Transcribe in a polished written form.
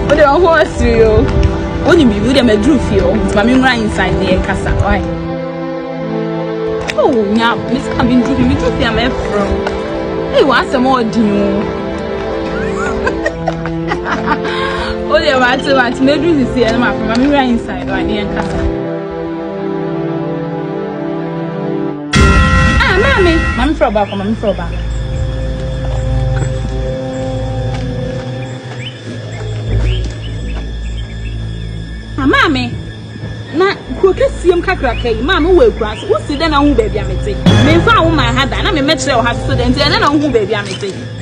What the horse you? What you be with them a drew feel? Mammy right inside the casa. Why? Oh, yeah, Miss Cabin drew me to see a map from. Hey, what's some more deal? Oh, they want to make you see a map from Mammy right inside or near casa. Ah, Mammy for back, Mammy for back. Mammy, na kwokesiam kakraka yi ma no wakura so si de na hu baabi amete me fa wo ma ha da na me metre o ha so de nti na hu baabi amete